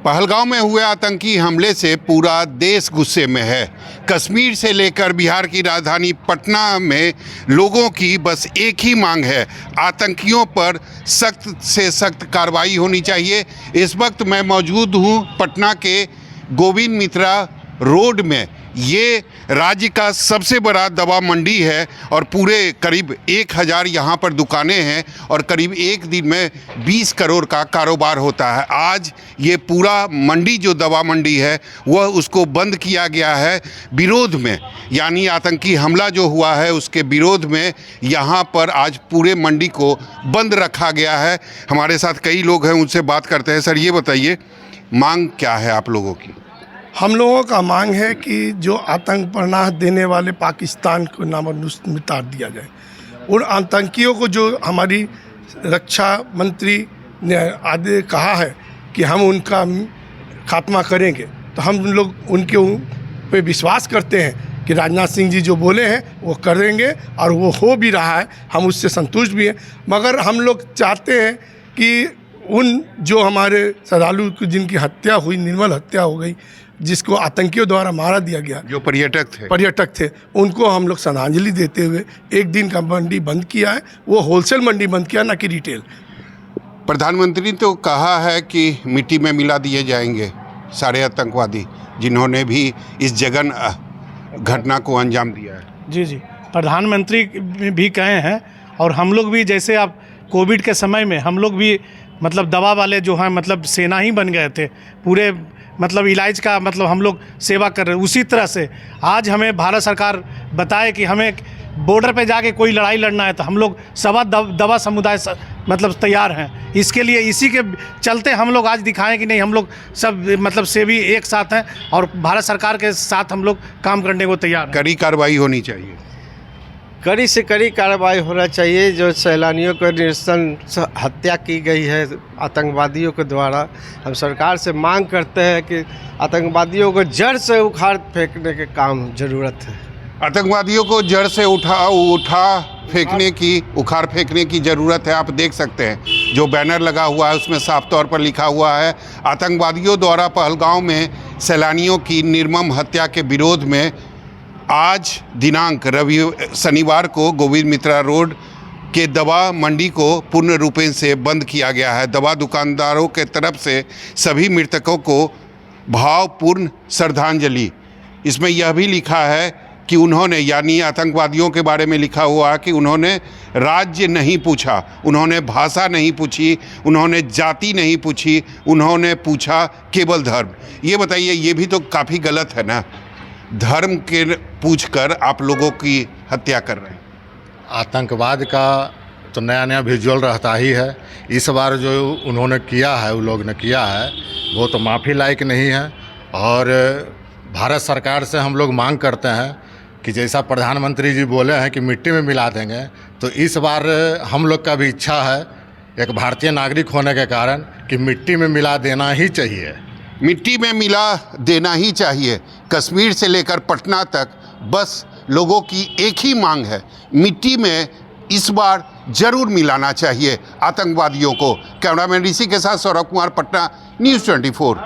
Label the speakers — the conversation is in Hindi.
Speaker 1: पहलगाम में हुए आतंकी हमले से पूरा देश गुस्से में है। कश्मीर से लेकर बिहार की राजधानी पटना में लोगों की बस एक ही मांग है, आतंकियों पर सख्त से सख्त कार्रवाई होनी चाहिए। इस वक्त मैं मौजूद हूँ पटना के गोविंद मित्रा रोड में। ये राज्य का सबसे बड़ा दवा मंडी है और पूरे करीब 1000 यहाँ पर दुकानें हैं और करीब एक दिन में 20 करोड़ का कारोबार होता है। आज ये पूरा मंडी जो दवा मंडी है वह उसको बंद किया गया है विरोध में, यानी आतंकी हमला जो हुआ है उसके विरोध में यहाँ पर आज पूरे मंडी को बंद रखा गया है। हमारे साथ कई लोग हैं, उनसे बात करते हैं। सर ये बताइए, मांग क्या है आप लोगों की?
Speaker 2: हम लोगों का मांग है कि जो आतंक पनाह देने वाले पाकिस्तान को नामोनिशान मिटा दिया जाए। उन आतंकियों को जो हमारी रक्षा मंत्री ने आदि कहा है कि हम उनका खात्मा करेंगे, तो हम लोग उनके पे विश्वास करते हैं कि राजनाथ सिंह जी जो बोले हैं वो करेंगे और वो हो भी रहा है। हम उससे संतुष्ट भी हैं, मगर हम लोग चाहते हैं कि उन जो हमारे श्रद्धालु जिनकी हत्या हुई, निर्मल हत्या हो गई, जिसको आतंकियों द्वारा मारा दिया गया, जो पर्यटक थे उनको हम लोग श्रद्धांजलि देते हुए एक दिन का मंडी बंद किया है। वो होलसेल मंडी बंद किया, ना कि रिटेल।
Speaker 1: प्रधानमंत्री तो कहा है कि मिट्टी में मिला दिए जाएंगे सारे आतंकवादी जिन्होंने भी इस जघन घटना को अंजाम दिया है।
Speaker 3: जी, प्रधानमंत्री भी कहे हैं और हम लोग भी, जैसे आप कोविड के समय में हम लोग भी मतलब दवा वाले जो हैं मतलब सेना ही बन गए थे, पूरे मतलब इलाज का मतलब हम लोग सेवा कर रहे हैं। उसी तरह से आज हमें भारत सरकार बताए कि हमें बॉर्डर पे जाके कोई लड़ाई लड़ना है तो हम लोग सवा दवा समुदाय मतलब तैयार हैं। इसके लिए इसी के चलते हम लोग आज दिखाएं कि नहीं, हम लोग सब मतलब सेवी एक साथ हैं और भारत सरकार के साथ हम लोग काम करने को तैयार हैं।
Speaker 1: कड़ी कार्रवाई होनी चाहिए,
Speaker 4: कड़ी से कड़ी कार्रवाई होना चाहिए। जो सैलानियों को निरसन हत्या की गई है आतंकवादियों के द्वारा, हम सरकार से मांग करते हैं कि आतंकवादियों को जड़ से उखाड़ फेंकने के काम ज़रूरत है।
Speaker 1: आतंकवादियों को जड़ से उखाड़ फेंकने की ज़रूरत है। आप देख सकते हैं जो बैनर लगा हुआ है उसमें साफ तौर पर लिखा हुआ है, आतंकवादियों द्वारा पहलगाम में सैलानियों की निर्मम हत्या के विरोध में आज दिनांक शनिवार को गोविंद मित्रा रोड के दवा मंडी को पूर्ण रूपेण से बंद किया गया है। दवा दुकानदारों के तरफ से सभी मृतकों को भावपूर्ण श्रद्धांजलि। इसमें यह भी लिखा है कि उन्होंने, यानी आतंकवादियों के बारे में लिखा हुआ कि उन्होंने राज्य नहीं पूछा, उन्होंने भाषा नहीं पूछी, उन्होंने जाति नहीं पूछी, उन्होंने पूछा केवल धर्म। ये बताइए, ये भी तो काफ़ी गलत है ना? धर्म के पूछकर आप लोगों की हत्या कर रहे हैं।
Speaker 5: आतंकवाद का तो नया नया विजुअल रहता ही है। इस बार जो उन्होंने किया है, वो लोग ने किया है, वो तो माफ़ी लायक नहीं है। और भारत सरकार से हम लोग मांग करते हैं कि जैसा प्रधानमंत्री जी बोले हैं कि मिट्टी में मिला देंगे, तो इस बार हम लोग का भी इच्छा है एक भारतीय नागरिक होने के कारण कि मिट्टी में मिला देना ही चाहिए।
Speaker 1: मिट्टी में मिला देना ही चाहिए। कश्मीर से लेकर पटना तक बस लोगों की एक ही मांग है, मिट्टी में इस बार जरूर मिलाना चाहिए आतंकवादियों को। कैमरामैन ऋषि के साथ सौरभ कुमार, पटना, न्यूज़ 24।